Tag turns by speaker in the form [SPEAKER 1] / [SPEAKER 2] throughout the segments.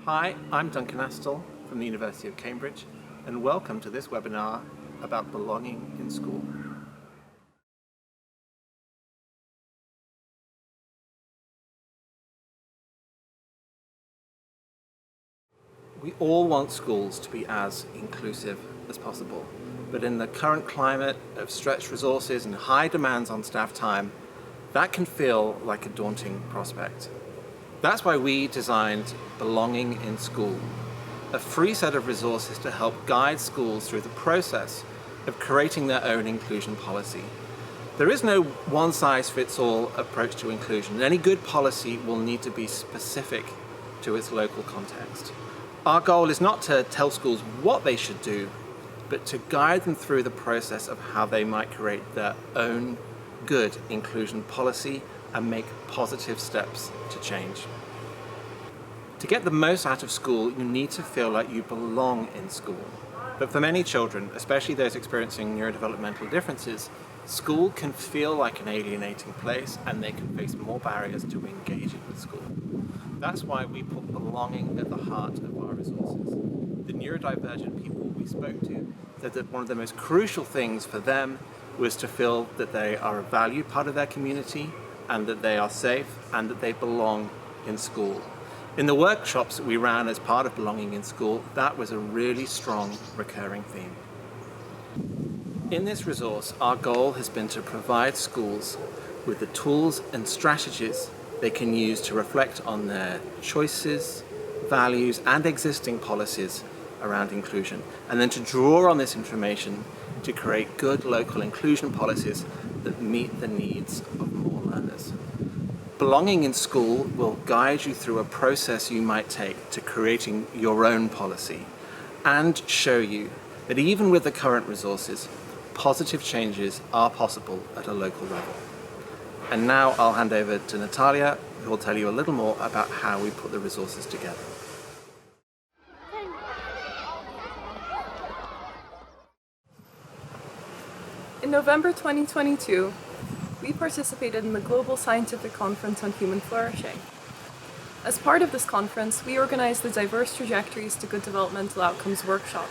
[SPEAKER 1] Hi, I'm Duncan Astle from the University of Cambridge, and welcome to this webinar about belonging in school. We all want schools to be as inclusive as possible, but in the current climate of stretched resources and high demands on staff time, that can feel like a daunting prospect. That's why we designed Belonging in School, a free set of resources to help guide schools through the process of creating their own inclusion policy. There is no one-size-fits-all approach to inclusion. Any good policy will need to be specific to its local context. Our goal is not to tell schools what they should do, but to guide them through the process of how they might create their own good inclusion policy and make positive steps to change. To get the most out of school, you need to feel like you belong in school. But for many children, especially those experiencing neurodevelopmental differences, school can feel like an alienating place and they can face more barriers to engaging with school. That's why we put belonging at the heart of our resources. The neurodivergent people we spoke to said that one of the most crucial things for them was to feel that they are a valued part of their community and that they are safe and that they belong in school. In the workshops that we ran as part of Belonging in School, that was a really strong recurring theme. In this resource, our goal has been to provide schools with the tools and strategies they can use to reflect on their choices, values, and existing policies around inclusion, and then to draw on this information to create good local inclusion policies that meet the needs of more learners. Belonging in School will guide you through a process you might take to creating your own policy and show you that even with the current resources, positive changes are possible at a local level. And now I'll hand over to Natalia, who will tell you a little more about how we put the resources together.
[SPEAKER 2] In November 2022, we participated in the Global Scientific Conference on Human Flourishing. As part of this conference, we organized the Diverse Trajectories to Good Developmental Outcomes workshop.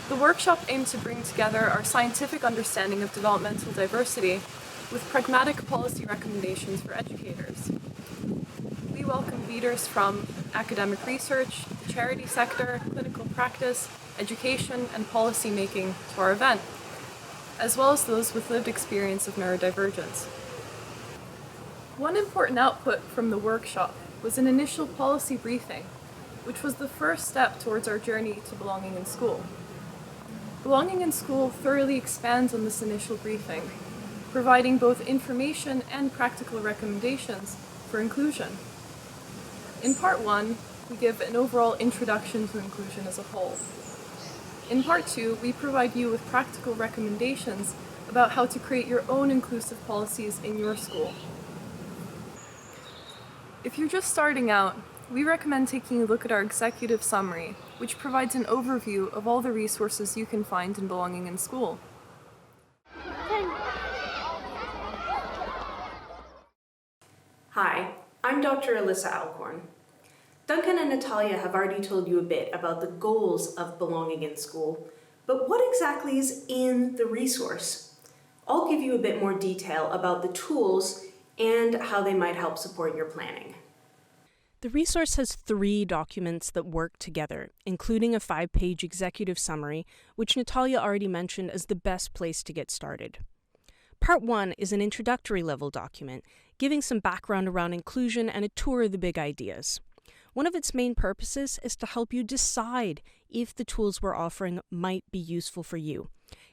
[SPEAKER 2] The workshop aimed to bring together our scientific understanding of developmental diversity with pragmatic policy recommendations for educators. We welcomed leaders from academic research, the charity sector, clinical practice, education, and policy making to our event, as well as those with lived experience of neurodivergence. One important output from the workshop was an initial policy briefing, which was the first step towards our journey to Belonging in School. Belonging in School thoroughly expands on this initial briefing, providing both information and practical recommendations for inclusion. In Part 1, we give an overall introduction to inclusion as a whole. In Part 2, we provide you with practical recommendations about how to create your own inclusive policies in your school. If you're just starting out, we recommend taking a look at our executive summary, which provides an overview of all the resources you can find in Belonging in School.
[SPEAKER 3] Hi, I'm Dr. Alyssa Alcorn. Duncan and Natalia have already told you a bit about the goals of Belonging in School, but what exactly is in the resource? I'll give you a bit more detail about the tools and how they might help support your planning.
[SPEAKER 4] The resource has 3 documents that work together, including a 5-page executive summary, which Natalia already mentioned as the best place to get started. Part 1 is an introductory level document, giving some background around inclusion and a tour of the big ideas. One of its main purposes is to help you decide if the tools we're offering might be useful for you.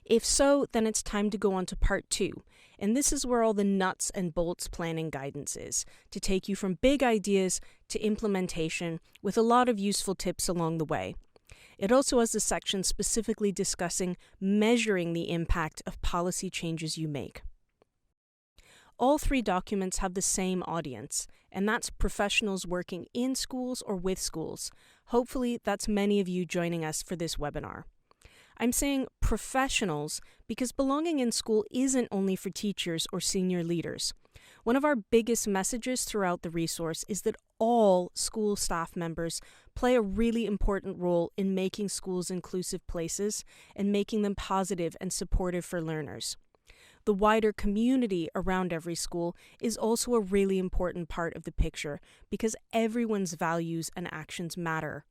[SPEAKER 4] If so, then it's time to go on to Part 2, and this is where all the nuts and bolts planning guidance is, to take you from big ideas to implementation with a lot of useful tips along the way. It also has a section specifically discussing measuring the impact of policy changes you make. All 3 documents have the same audience, and that's professionals working in schools or with schools. Hopefully, that's many of you joining us for this webinar. I'm saying professionals because Belonging in School isn't only for teachers or senior leaders. One of our biggest messages throughout the resource is that all school staff members play a really important role in making schools inclusive places and making them positive and supportive for learners. The wider community around every school is also a really important part of the picture because everyone's values and actions matter.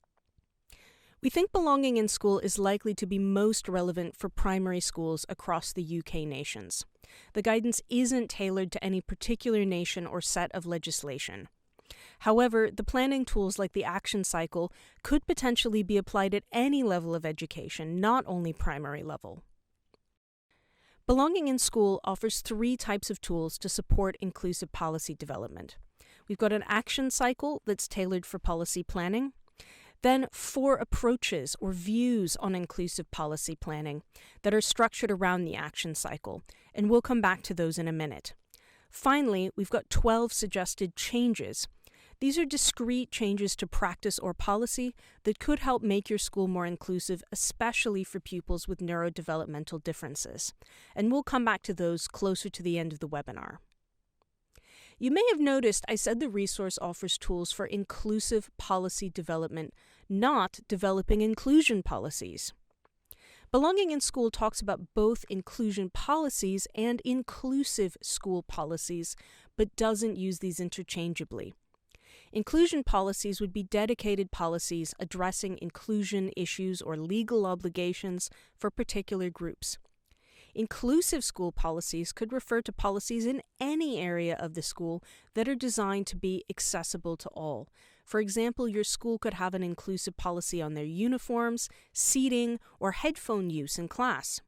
[SPEAKER 4] We think belonging in school is likely to be most relevant for primary schools across the UK nations. The guidance isn't tailored to any particular nation or set of legislation. However, the planning tools like the action cycle could potentially be applied at any level of education, not only primary level. Belonging in School offers 3 types of tools to support inclusive policy development. We've got an action cycle that's tailored for policy planning, then 4 approaches or views on inclusive policy planning that are structured around the action cycle, and we'll come back to those in a minute. Finally, we've got 12 suggested changes. These are discrete changes to practice or policy that could help make your school more inclusive, especially for pupils with neurodevelopmental differences. And we'll come back to those closer to the end of the webinar. You may have noticed I said the resource offers tools for inclusive policy development, not developing inclusion policies. Belonging in School talks about both inclusion policies and inclusive school policies, but doesn't use these interchangeably. Inclusion policies would be dedicated policies addressing inclusion issues or legal obligations for particular groups. Inclusive school policies could refer to policies in any area of the school that are designed to be accessible to all. For example, your school could have an inclusive policy on their uniforms, seating, or headphone use in class.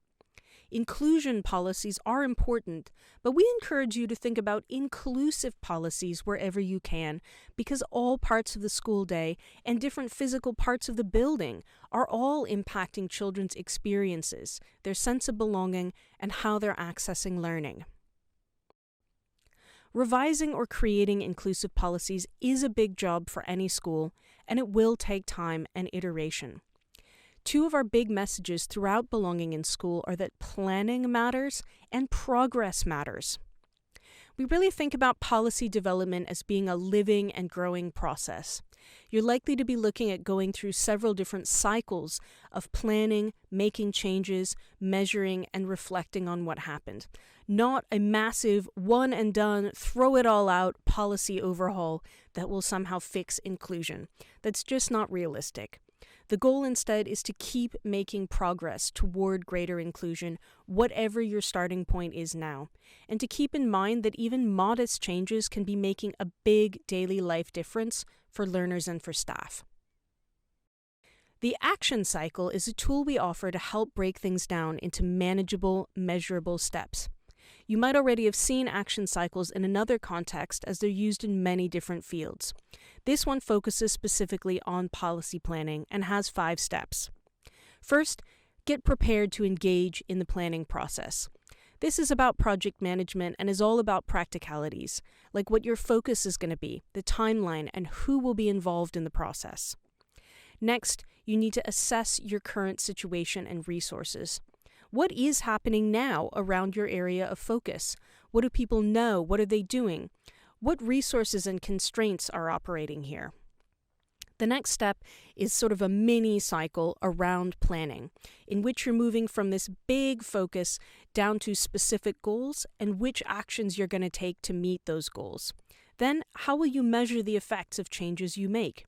[SPEAKER 4] Inclusion policies are important, but we encourage you to think about inclusive policies wherever you can, because all parts of the school day and different physical parts of the building are all impacting children's experiences, their sense of belonging, and how they're accessing learning. Revising or creating inclusive policies is a big job for any school, and it will take time and iteration. 2 of our big messages throughout Belonging in School are that planning matters and progress matters. We really think about policy development as being a living and growing process. You're likely to be looking at going through several different cycles of planning, making changes, measuring, and reflecting on what happened. Not a massive, one and done, throw it all out policy overhaul that will somehow fix inclusion. That's just not realistic. The goal instead is to keep making progress toward greater inclusion, whatever your starting point is now, and to keep in mind that even modest changes can be making a big daily life difference for learners and for staff. The action cycle is a tool we offer to help break things down into manageable, measurable steps. You might already have seen action cycles in another context as they're used in many different fields. This one focuses specifically on policy planning and has 5 steps. First, get prepared to engage in the planning process. This is about project management and is all about practicalities, like what your focus is going to be, the timeline, and who will be involved in the process. Next, you need to assess your current situation and resources. What is happening now around your area of focus? What do people know? What are they doing? What resources and constraints are operating here? The next step is sort of a mini cycle around planning, in which you're moving from this big focus down to specific goals and which actions you're going to take to meet those goals. Then, how will you measure the effects of changes you make?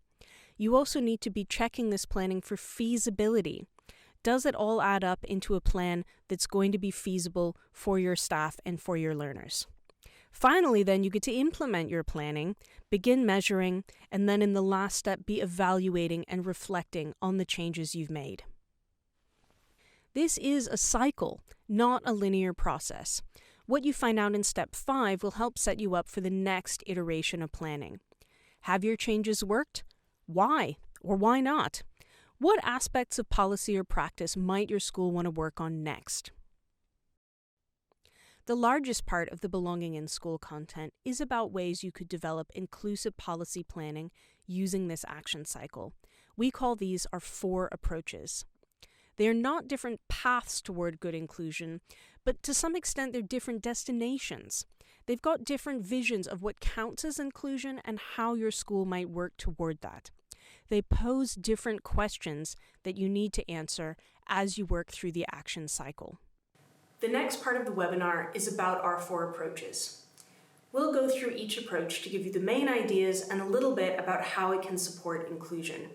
[SPEAKER 4] You also need to be checking this planning for feasibility. Does it all add up into a plan that's going to be feasible for your staff and for your learners? Finally, then, you get to implement your planning, begin measuring, and then in the last step, be evaluating and reflecting on the changes you've made. This is a cycle, not a linear process. What you find out in step 5 will help set you up for the next iteration of planning. Have your changes worked? Why or why not? What aspects of policy or practice might your school want to work on next? The largest part of the Belonging in School content is about ways you could develop inclusive policy planning using this action cycle. We call these our 4 approaches. They are not different paths toward good inclusion, but to some extent they're different destinations. They've got different visions of what counts as inclusion and how your school might work toward that. They pose different questions that you need to answer as you work through the action cycle.
[SPEAKER 3] The next part of the webinar is about our 4 approaches. We'll go through each approach to give you the main ideas and a little bit about how it can support inclusion.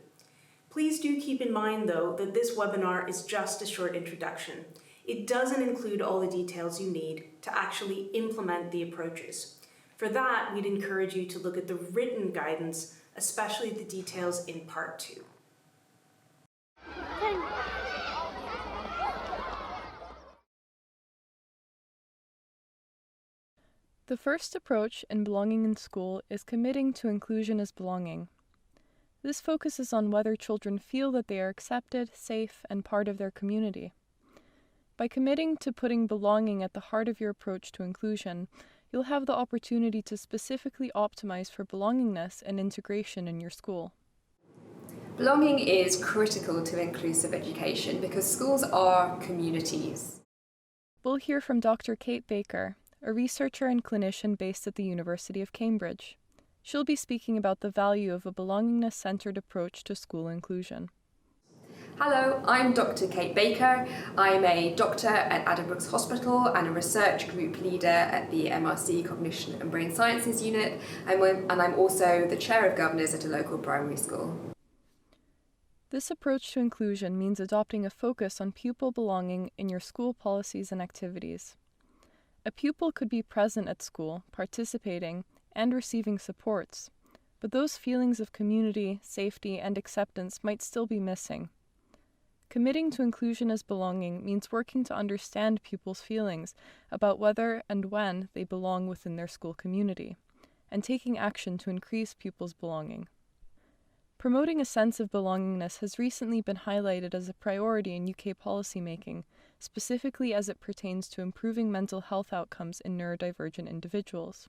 [SPEAKER 3] Please do keep in mind, though, that this webinar is just a short introduction. It doesn't include all the details you need to actually implement the approaches. For that, we'd encourage you to look at the written guidance, especially the details in part 2.
[SPEAKER 2] The first approach in belonging in school is committing to inclusion as belonging. This focuses on whether children feel that they are accepted, safe, and part of their community. By committing to putting belonging at the heart of your approach to inclusion, you'll have the opportunity to specifically optimize for belongingness and integration in your school.
[SPEAKER 5] Belonging is critical to inclusive education because schools are communities.
[SPEAKER 2] We'll hear from Dr. Kate Baker, a researcher and clinician based at the University of Cambridge. She'll be speaking about the value of a belongingness-centered approach to school inclusion.
[SPEAKER 5] Hello, I'm Dr. Kate Baker. I'm a doctor at Addenbrooke's Hospital and a research group leader at the MRC Cognition and Brain Sciences Unit, and I'm also the chair of governors at a local primary school.
[SPEAKER 2] This approach to inclusion means adopting a focus on pupil belonging in your school policies and activities. A pupil could be present at school, participating, and receiving supports, but those feelings of community, safety, and acceptance might still be missing. Committing to inclusion as belonging means working to understand pupils' feelings about whether and when they belong within their school community, and taking action to increase pupils' belonging. Promoting a sense of belongingness has recently been highlighted as a priority in UK policymaking, specifically as it pertains to improving mental health outcomes in neurodivergent individuals.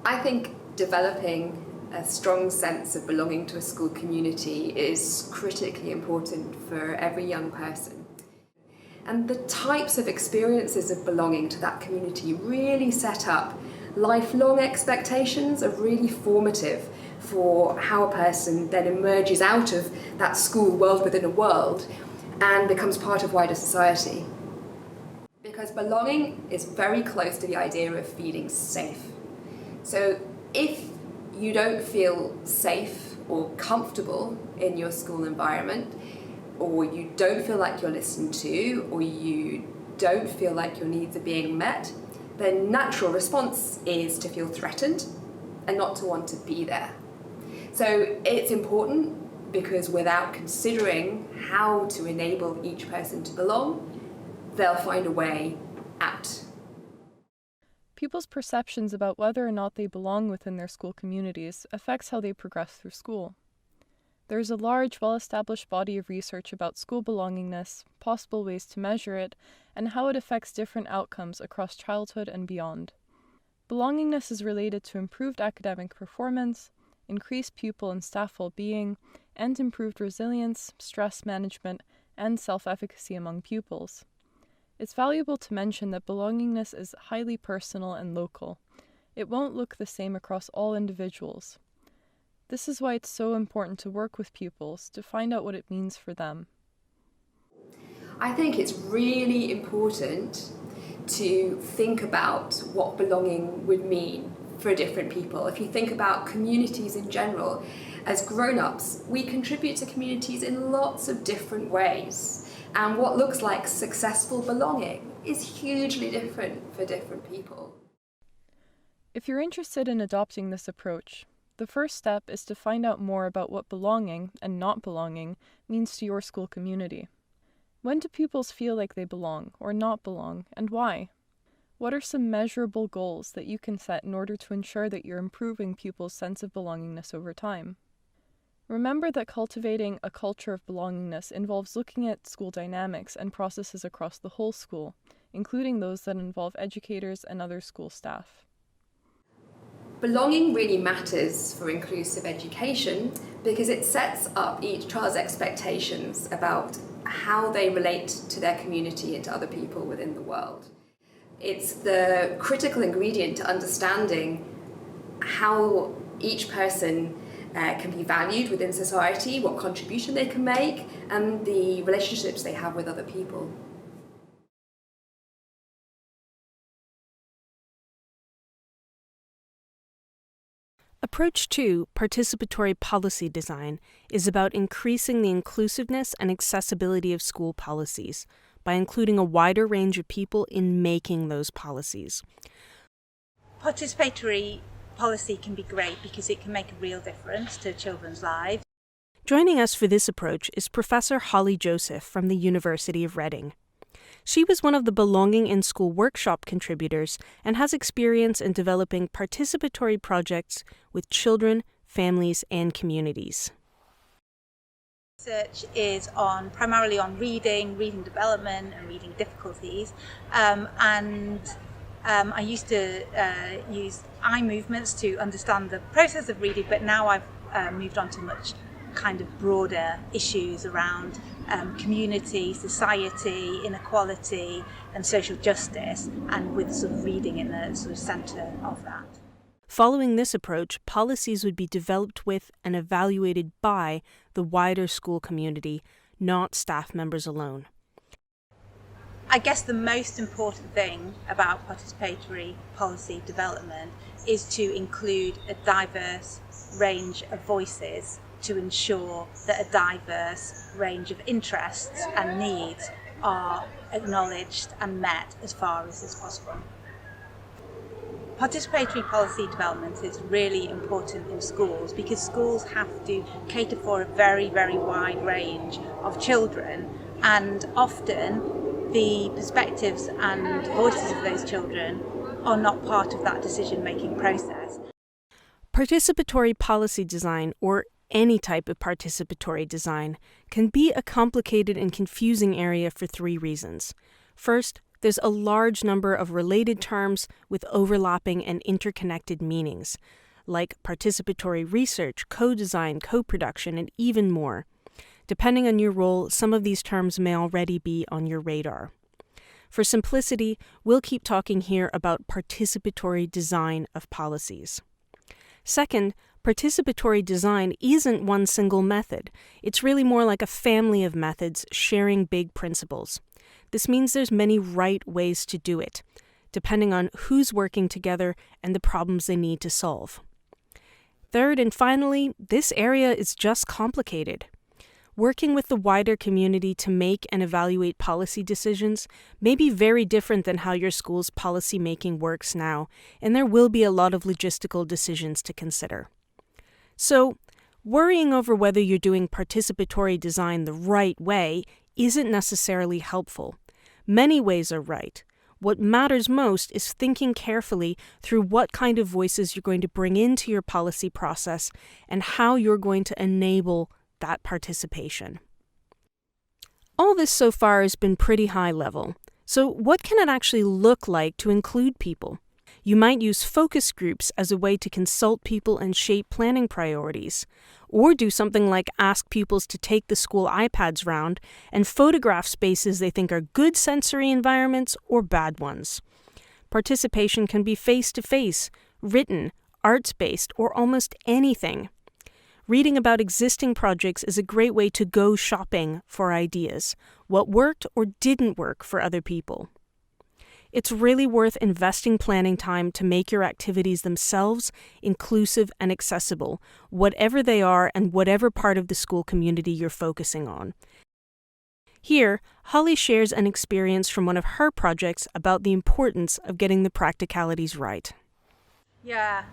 [SPEAKER 5] I think developing a strong sense of belonging to a school community is critically important for every young person. And the types of experiences of belonging to that community really set up lifelong expectations, are really formative for how a person then emerges out of that school world within a world and becomes part of wider society. Because belonging is very close to the idea of feeling safe. So if you don't feel safe or comfortable in your school environment, or you don't feel like you're listened to, or you don't feel like your needs are being met, then natural response is to feel threatened and not to want to be there. So it's important because without considering how to enable each person to belong, they'll find a way out.
[SPEAKER 2] Pupils' perceptions about whether or not they belong within their school communities affects how they progress through school. There is a large, well-established body of research about school belongingness, possible ways to measure it, and how it affects different outcomes across childhood and beyond. Belongingness is related to improved academic performance, increased pupil and staff well-being, and improved resilience, stress management, and self-efficacy among pupils. It's valuable to mention that belongingness is highly personal and local. It won't look the same across all individuals. This is why it's so important to work with pupils to find out what it means for them.
[SPEAKER 5] I think it's really important to think about what belonging would mean for different people. If you think about communities in general, as grown-ups, we contribute to communities in lots of different ways. And what looks like successful belonging is hugely different for different people.
[SPEAKER 2] If you're interested in adopting this approach, the first step is to find out more about what belonging and not belonging means to your school community. When do pupils feel like they belong or not belong, and why? What are some measurable goals that you can set in order to ensure that you're improving pupils' sense of belongingness over time? Remember that cultivating a culture of belongingness involves looking at school dynamics and processes across the whole school, including those that involve educators and other school staff.
[SPEAKER 5] Belonging really matters for inclusive education because it sets up each child's expectations about how they relate to their community and to other people within the world. It's the critical ingredient to understanding how each person can be valued within society, what contribution they can make, and the relationships they have with other people.
[SPEAKER 4] Approach 2, participatory policy design, is about increasing the inclusiveness and accessibility of school policies by including a wider range of people in making those policies.
[SPEAKER 6] Participatory policy can be great because it can make a real difference to children's lives.
[SPEAKER 4] Joining us for this approach is Professor Holly Joseph from the University of Reading. She was one of the Belonging in School workshop contributors and has experience in developing participatory projects with children, families, and communities.
[SPEAKER 6] Research is primarily on reading development and reading difficulties, I used to use eye movements to understand the process of reading, but now I've moved on to much kind of broader issues around community, society, inequality and social justice, and with sort of reading in the sort of centre of that.
[SPEAKER 4] Following this approach, policies would be developed with and evaluated by the wider school community, not staff members alone.
[SPEAKER 6] I guess the most important thing about participatory policy development is to include a diverse range of voices to ensure that a diverse range of interests and needs are acknowledged and met as far as is possible. Participatory policy development is really important in schools because schools have to cater for a very, very wide range of children, and often the perspectives and voices of those children are not part of that decision-making process.
[SPEAKER 4] Participatory policy design, or any type of participatory design, can be a complicated and confusing area for 3 reasons. First, there's a large number of related terms with overlapping and interconnected meanings, like participatory research, co-design, co-production, and even more. Depending on your role, some of these terms may already be on your radar. For simplicity, we'll keep talking here about participatory design of policies. Second, participatory design isn't one single method. It's really more like a family of methods sharing big principles. This means there's many right ways to do it, depending on who's working together and the problems they need to solve. Third and finally, this area is just complicated. Working with the wider community to make and evaluate policy decisions may be very different than how your school's policy making works now, and there will be a lot of logistical decisions to consider. So, worrying over whether you're doing participatory design the right way isn't necessarily helpful. Many ways are right. What matters most is thinking carefully through what kind of voices you're going to bring into your policy process and how you're going to enable that participation. All this so far has been pretty high level. So what can it actually look like to include people? You might use focus groups as a way to consult people and shape planning priorities, or do something like ask pupils to take the school iPads round and photograph spaces they think are good sensory environments or bad ones. Participation can be face-to-face, written, arts-based, or almost anything. Reading about existing projects is a great way to go shopping for ideas, what worked or didn't work for other people. It's really worth investing planning time to make your activities themselves inclusive and accessible, whatever they are and whatever part of the school community you're focusing on. Here, Holly shares an experience from one of her projects about the importance of getting the practicalities right.
[SPEAKER 6] Yeah,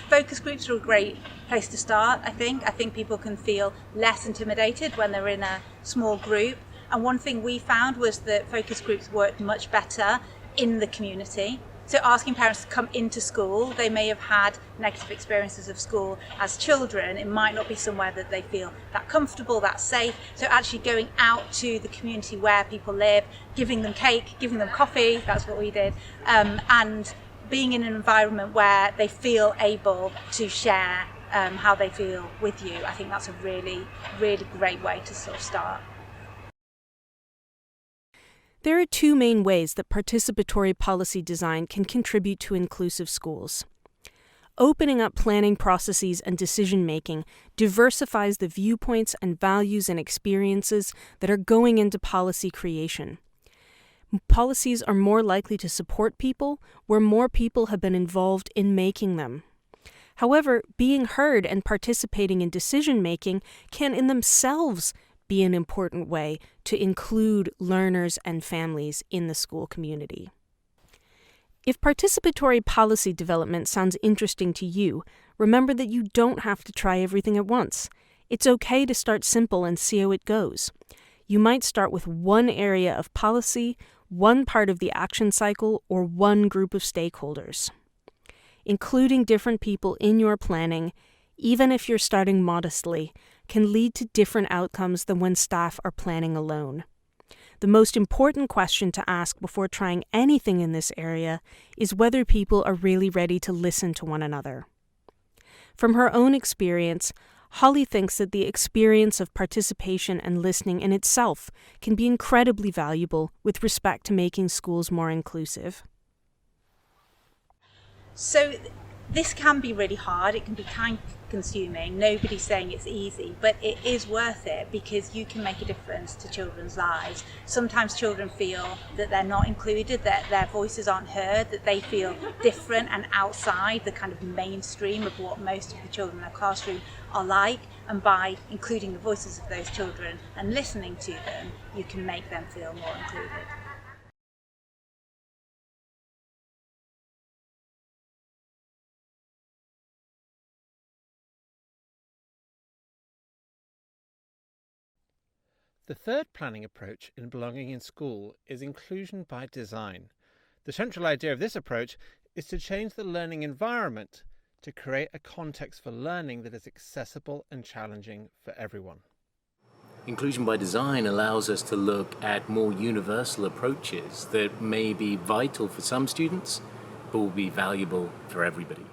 [SPEAKER 6] focus groups are a great place to start, I think. I think people can feel less intimidated when they're in a small group. And one thing we found was that focus groups worked much better in the community. So asking parents to come into school, they may have had negative experiences of school as children. It might not be somewhere that they feel that comfortable, that safe. So actually going out to the community where people live, giving them cake, giving them coffee, that's what we did, and being in an environment where they feel able to share how they feel with you. I think that's a really, really great way to sort of start.
[SPEAKER 4] There are two main ways that participatory policy design can contribute to inclusive schools. Opening up planning processes and decision-making diversifies the viewpoints and values and experiences that are going into policy creation. Policies are more likely to support people where more people have been involved in making them. However, being heard and participating in decision-making can in themselves be an important way to include learners and families in the school community. If participatory policy development sounds interesting to you, remember that you don't have to try everything at once. It's okay to start simple and see how it goes. You might start with one area of policy, one part of the action cycle, or one group of stakeholders. Including different people in your planning, even if you're starting modestly, can lead to different outcomes than when staff are planning alone. The most important question to ask before trying anything in this area is whether people are really ready to listen to one another. From her own experience, Holly thinks that the experience of participation and listening in itself can be incredibly valuable with respect to making schools more inclusive.
[SPEAKER 6] So this can be really hard, it can be time consuming, nobody's saying it's easy, but it is worth it because you can make a difference to children's lives. Sometimes children feel that they're not included, that their voices aren't heard, that they feel different and outside the kind of mainstream of what most of the children in their classroom are like, and by including the voices of those children and listening to them, you can make them feel more included.
[SPEAKER 1] The third planning approach in belonging in school is inclusion by design. The central idea of this approach is to change the learning environment to create a context for learning that is accessible and challenging for everyone.
[SPEAKER 7] Inclusion by design allows us to look at more universal approaches that may be vital for some students, but will be valuable for everybody.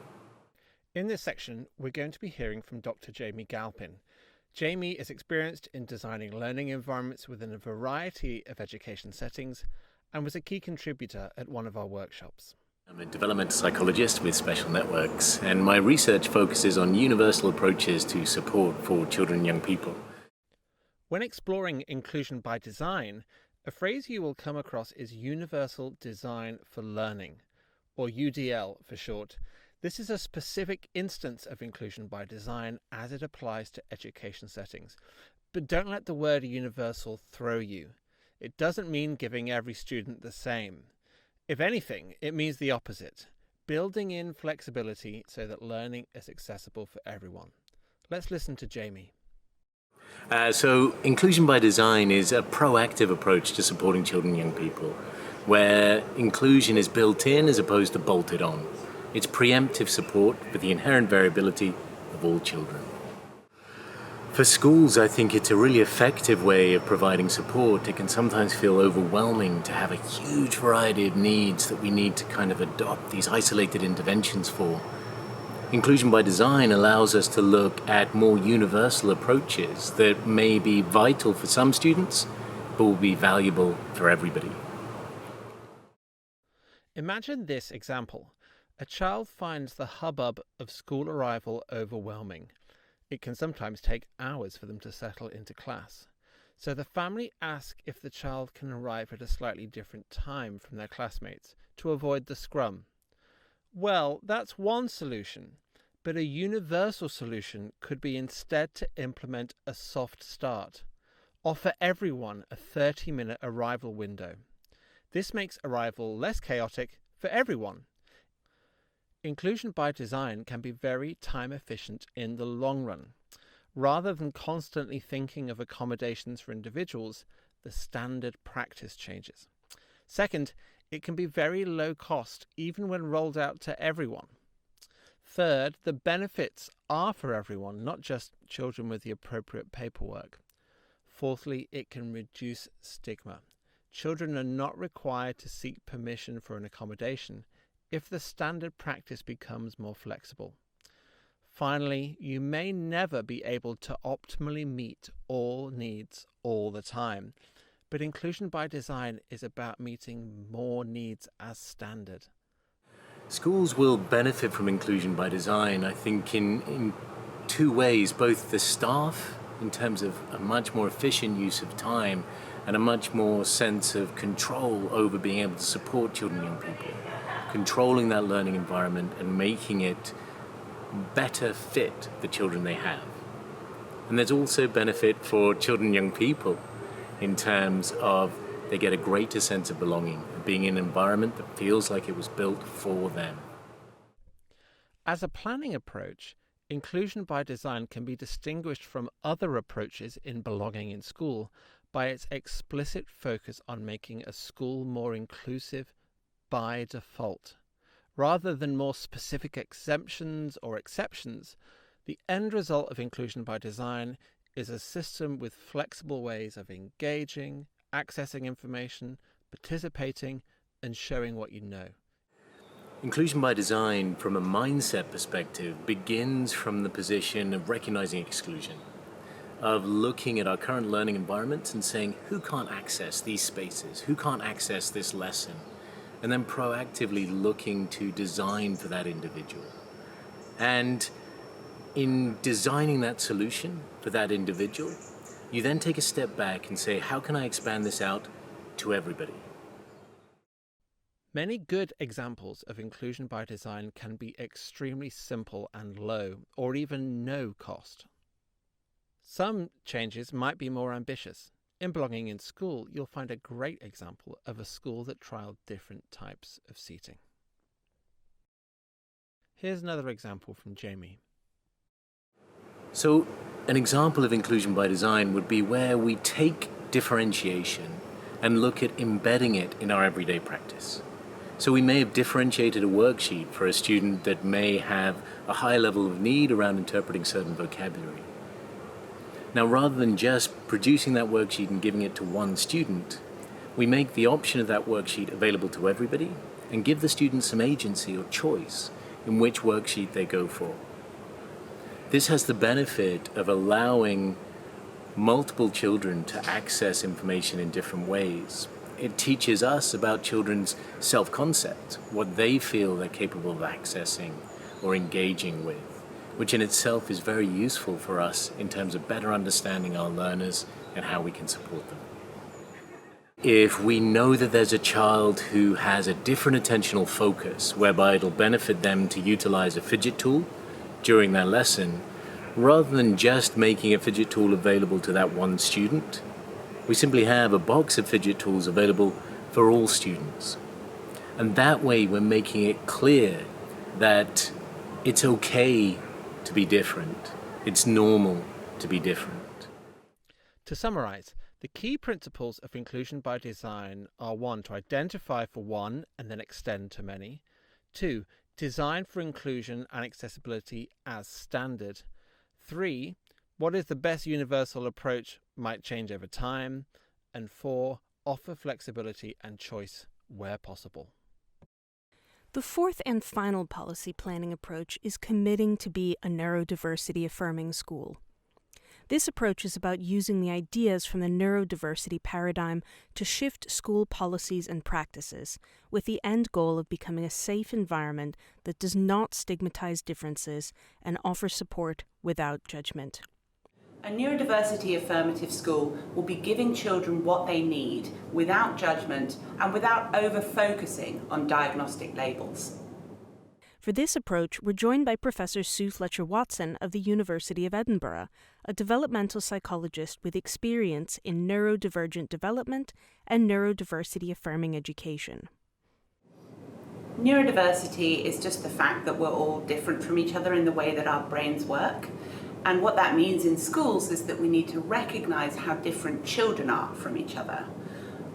[SPEAKER 1] In this section, we're going to be hearing from Dr. Jamie Galpin. Jamie is experienced in designing learning environments within a variety of education settings and was a key contributor at one of our workshops.
[SPEAKER 7] I'm a developmental psychologist with special networks, and my research focuses on universal approaches to support for children and young people.
[SPEAKER 1] When exploring inclusion by design, a phrase you will come across is Universal Design for Learning, or UDL for short. This is a specific instance of inclusion by design as it applies to education settings. But don't let the word universal throw you. It doesn't mean giving every student the same. If anything, it means the opposite, building in flexibility so that learning is accessible for everyone. Let's listen to Jamie.
[SPEAKER 7] So inclusion by design is a proactive approach to supporting children and young people, where inclusion is built in as opposed to bolted on. It's preemptive support for the inherent variability of all children. For schools, I think it's a really effective way of providing support. It can sometimes feel overwhelming to have a huge variety of needs that we need to kind of adopt these isolated interventions for. Inclusion by design allows us to look at more universal approaches that may be vital for some students, but will be valuable for everybody.
[SPEAKER 1] Imagine this example. A child finds the hubbub of school arrival overwhelming. It can sometimes take hours for them to settle into class. So the family ask if the child can arrive at a slightly different time from their classmates to avoid the scrum. Well, that's one solution, but a universal solution could be instead to implement a soft start. Offer everyone a 30-minute arrival window. This makes arrival less chaotic for everyone. Inclusion by design can be very time efficient in the long run. Rather than constantly thinking of accommodations for individuals, the standard practice changes. Second, it can be very low cost, even when rolled out to everyone. Third, the benefits are for everyone, not just children with the appropriate paperwork. Fourthly, it can reduce stigma. Children are not required to seek permission for an accommodation if the standard practice becomes more flexible. Finally, you may never be able to optimally meet all needs all the time, But inclusion by design is about meeting more needs as standard.
[SPEAKER 7] Schools will benefit from inclusion by design, I think, in two ways. Both the staff, in terms of a much more efficient use of time and a much more sense of control over being able to support children and young people, controlling that learning environment and making it better fit the children they have. And there's also benefit for children and young people in terms of they get a greater sense of belonging, being in an environment that feels like it was built for them.
[SPEAKER 1] As a planning approach, inclusion by design can be distinguished from other approaches in belonging in school by its explicit focus on making a school more inclusive by default. Rather than more specific exemptions or exceptions, the end result of inclusion by design is a system with flexible ways of engaging, accessing information, participating, and showing what you know.
[SPEAKER 7] Inclusion by design, from a mindset perspective, begins from the position of recognizing exclusion, of looking at our current learning environments and saying, who can't access these spaces? Who can't access this lesson? And then proactively looking to design for that individual. And in designing that solution for that individual, you then take a step back and say, how can I expand this out to everybody?
[SPEAKER 1] Many good examples of inclusion by design can be extremely simple and low, or even no cost. Some changes might be more ambitious. In Belonging in School, you'll find a great example of a school that trialled different types of seating. Here's another example from Jamie.
[SPEAKER 7] So, an example of inclusion by design would be where we take differentiation and look at embedding it in our everyday practice. So we may have differentiated a worksheet for a student that may have a high level of need around interpreting certain vocabulary. Now, rather than just producing that worksheet and giving it to one student, we make the option of that worksheet available to everybody and give the student some agency or choice in which worksheet they go for. This has the benefit of allowing multiple children to access information in different ways. It teaches us about children's self-concept, what they feel they're capable of accessing or engaging with, which in itself is very useful for us in terms of better understanding our learners and how we can support them. If we know that there's a child who has a different attentional focus, whereby it'll benefit them to utilize a fidget tool during their lesson, rather than just making a fidget tool available to that one student, we simply have a box of fidget tools available for all students. And that way we're making it clear that it's okay to be different. It's normal to be different.
[SPEAKER 1] To summarize, the key principles of inclusion by design are 1. To identify for one and then extend to many. 2. Design for inclusion and accessibility as standard. 3. What is the best universal approach might change over time. And 4. Offer flexibility and choice where possible.
[SPEAKER 4] The fourth and final policy planning approach is committing to be a neurodiversity affirming school. This approach is about using the ideas from the neurodiversity paradigm to shift school policies and practices, with the end goal of becoming a safe environment that does not stigmatize differences and offers support without judgment.
[SPEAKER 8] A neurodiversity affirmative school will be giving children what they need without judgment and without over-focusing on diagnostic labels.
[SPEAKER 4] For this approach, we're joined by Professor Sue Fletcher-Watson of the University of Edinburgh, a developmental psychologist with experience in neurodivergent development and neurodiversity affirming education.
[SPEAKER 8] Neurodiversity is just the fact that we're all different from each other in the way that our brains work. And what that means in schools is that we need to recognise how different children are from each other.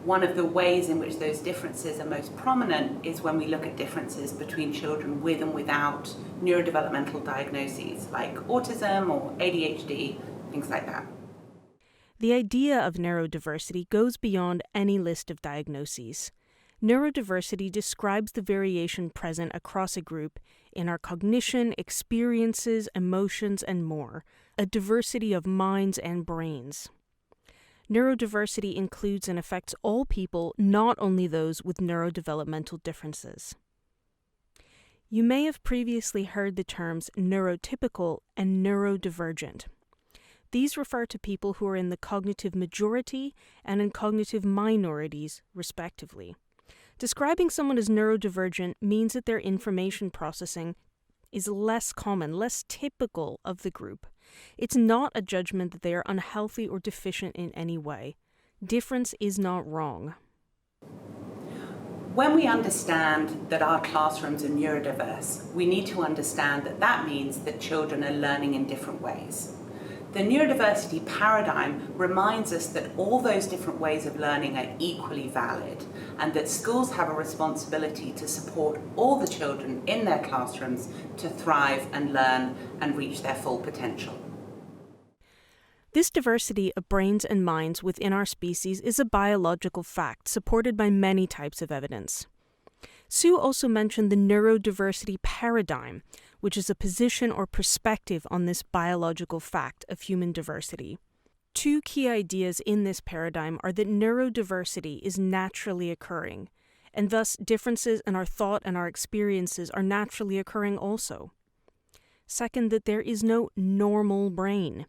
[SPEAKER 8] One of the ways in which those differences are most prominent is when we look at differences between children with and without neurodevelopmental diagnoses, like autism or ADHD, things like that.
[SPEAKER 4] The idea of neurodiversity goes beyond any list of diagnoses. Neurodiversity describes the variation present across a group in our cognition, experiences, emotions, and more, a diversity of minds and brains. Neurodiversity includes and affects all people, not only those with neurodevelopmental differences. You may have previously heard the terms neurotypical and neurodivergent. These refer to people who are in the cognitive majority and in cognitive minorities, respectively. Describing someone as neurodivergent means that their information processing is less common, less typical of the group. It's not a judgment that they are unhealthy or deficient in any way. Difference is not wrong.
[SPEAKER 8] When we understand that our classrooms are neurodiverse, we need to understand that that means that children are learning in different ways. The neurodiversity paradigm reminds us that all those different ways of learning are equally valid and that schools have a responsibility to support all the children in their classrooms to thrive and learn and reach their full potential.
[SPEAKER 4] This diversity of brains and minds within our species is a biological fact supported by many types of evidence. Sue also mentioned the neurodiversity paradigm, which is a position or perspective on this biological fact of human diversity. Two key ideas in this paradigm are that neurodiversity is naturally occurring, and thus differences in our thought and our experiences are naturally occurring also. Second, that there is no normal brain.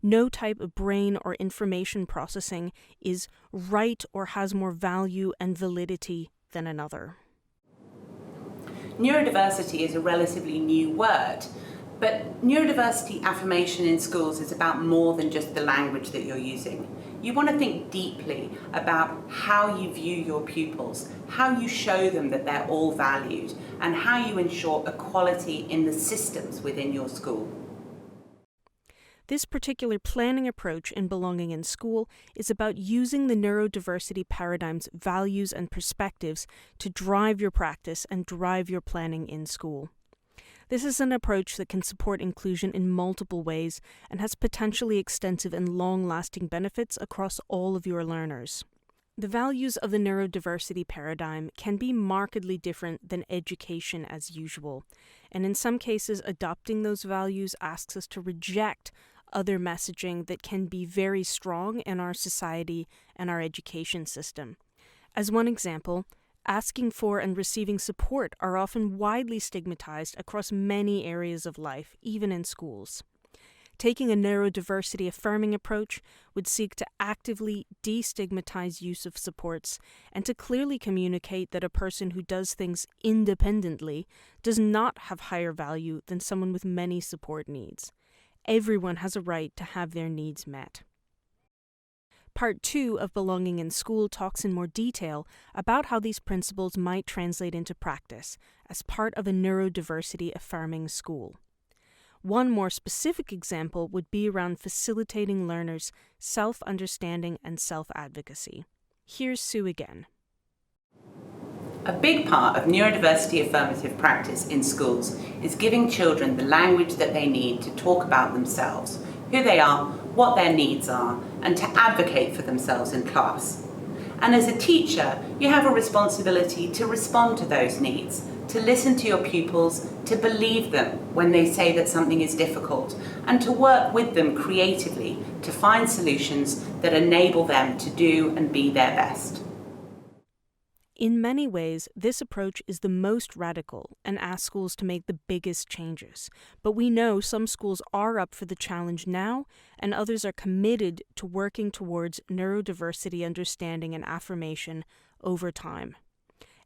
[SPEAKER 4] No type of brain or information processing is right or has more value and validity than another.
[SPEAKER 8] Neurodiversity is a relatively new word, but neurodiversity affirmation in schools is about more than just the language that you're using. You want to think deeply about how you view your pupils, how you show them that they're all valued, and how you ensure equality in the systems within your school.
[SPEAKER 4] This particular planning approach in belonging in school is about using the neurodiversity paradigm's values and perspectives to drive your practice and drive your planning in school. This is an approach that can support inclusion in multiple ways and has potentially extensive and long-lasting benefits across all of your learners. The values of the neurodiversity paradigm can be markedly different than education as usual, and in some cases adopting those values asks us to reject other messaging that can be very strong in our society and our education system. As one example, asking for and receiving support are often widely stigmatized across many areas of life, even in schools. Taking a neurodiversity affirming approach would seek to actively destigmatize use of supports and to clearly communicate that a person who does things independently does not have higher value than someone with many support needs. Everyone has a right to have their needs met. Part 2 of Belonging in School talks in more detail about how these principles might translate into practice as part of a neurodiversity affirming school. One more specific example would be around facilitating learners' self-understanding and self-advocacy. Here's Sue again.
[SPEAKER 8] A big part of neurodiversity affirmative practice in schools is giving children the language that they need to talk about themselves, who they are, what their needs are, and to advocate for themselves in class. And as a teacher, you have a responsibility to respond to those needs, to listen to your pupils, to believe them when they say that something is difficult, and to work with them creatively to find solutions that enable them to do and be their best.
[SPEAKER 4] In many ways, this approach is the most radical and asks schools to make the biggest changes. But we know some schools are up for the challenge now, and others are committed to working towards neurodiversity understanding and affirmation over time.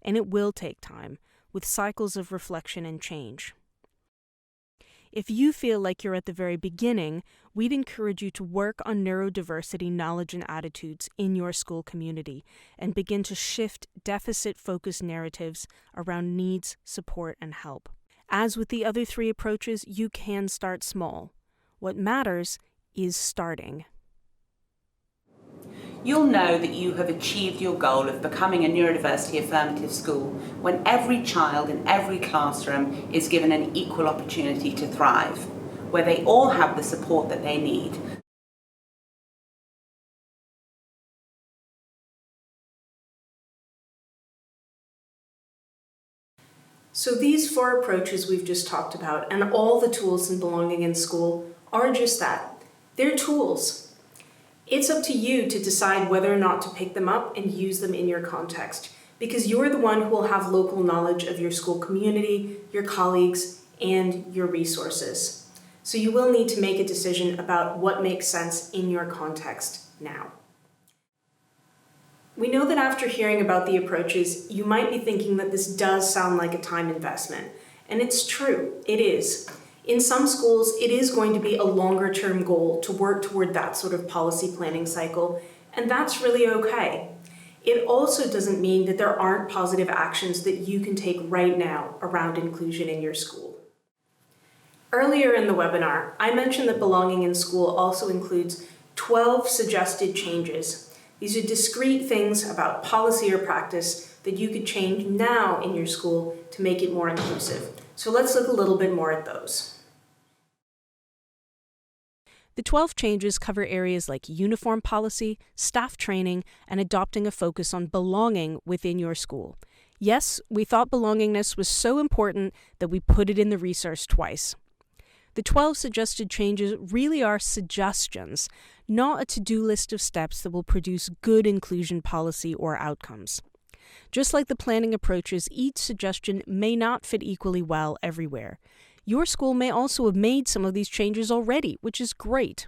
[SPEAKER 4] And it will take time, with cycles of reflection and change. If you feel like you're at the very beginning, we'd encourage you to work on neurodiversity knowledge and attitudes in your school community and begin to shift deficit-focused narratives around needs, support, and help. As with the other 3 approaches, you can start small. What matters is starting.
[SPEAKER 8] You'll know that you have achieved your goal of becoming a neurodiversity affirmative school when every child in every classroom is given an equal opportunity to thrive, where they all have the support that they need.
[SPEAKER 3] So these 4 approaches we've just talked about and all the tools in belonging in school are just that. They're tools. It's up to you to decide whether or not to pick them up and use them in your context, because you're the one who will have local knowledge of your school community, your colleagues, and your resources. So you will need to make a decision about what makes sense in your context now. We know that after hearing about the approaches, you might be thinking that this does sound like a time investment, and it's true, it is. In some schools, it is going to be a longer-term goal to work toward that sort of policy planning cycle, and that's really okay. It also doesn't mean that there aren't positive actions that you can take right now around inclusion in your school. Earlier in the webinar, I mentioned that belonging in school also includes 12 suggested changes. These are discrete things about policy or practice that you could change now in your school to make it more inclusive. So let's look a little bit more at those.
[SPEAKER 4] The 12 changes cover areas like uniform policy, staff training, and adopting a focus on belonging within your school. Yes, we thought belongingness was so important that we put it in the resource twice. The 12 suggested changes really are suggestions, not a to-do list of steps that will produce good inclusion policy or outcomes. Just like the planning approaches, each suggestion may not fit equally well everywhere. Your school may also have made some of these changes already, which is great.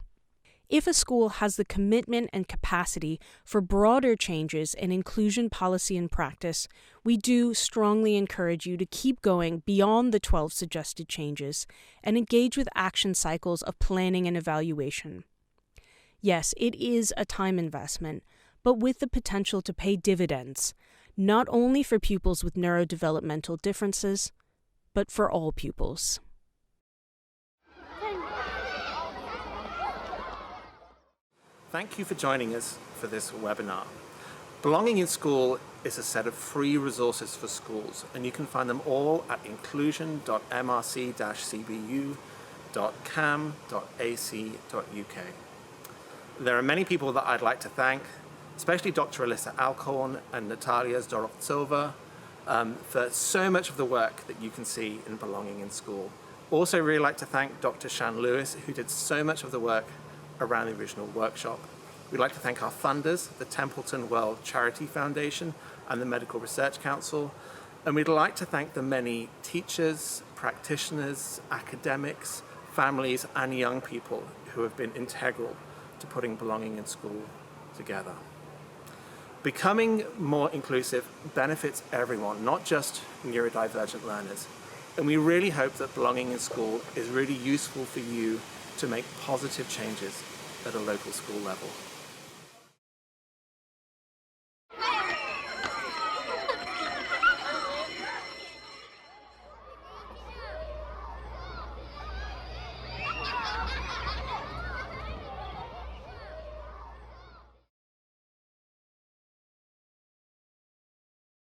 [SPEAKER 4] If a school has the commitment and capacity for broader changes in inclusion policy and practice, we do strongly encourage you to keep going beyond the 12 suggested changes and engage with action cycles of planning and evaluation. Yes, it is a time investment, but with the potential to pay dividends, not only for pupils with neurodevelopmental differences, but for all pupils.
[SPEAKER 1] Thank you for joining us for this webinar. Belonging in School is a set of free resources for schools, and you can find them all at inclusion.mrc-cbu.cam.ac.uk. There are many people that I'd like to thank, especially Dr. Alyssa Alcorn and Natalia Zdorovtsova, for so much of the work that you can see in Belonging in School. Also really like to thank Dr. Shan Lewis, who did so much of the work around the original workshop. We'd like to thank our funders, the Templeton World Charity Foundation and the Medical Research Council, and we'd like to thank the many teachers, practitioners, academics, families, and young people who have been integral to putting Belonging in School together. Becoming more inclusive benefits everyone, not just neurodivergent learners, and we really hope that Belonging in School is really useful for you to make positive changes at a local school level.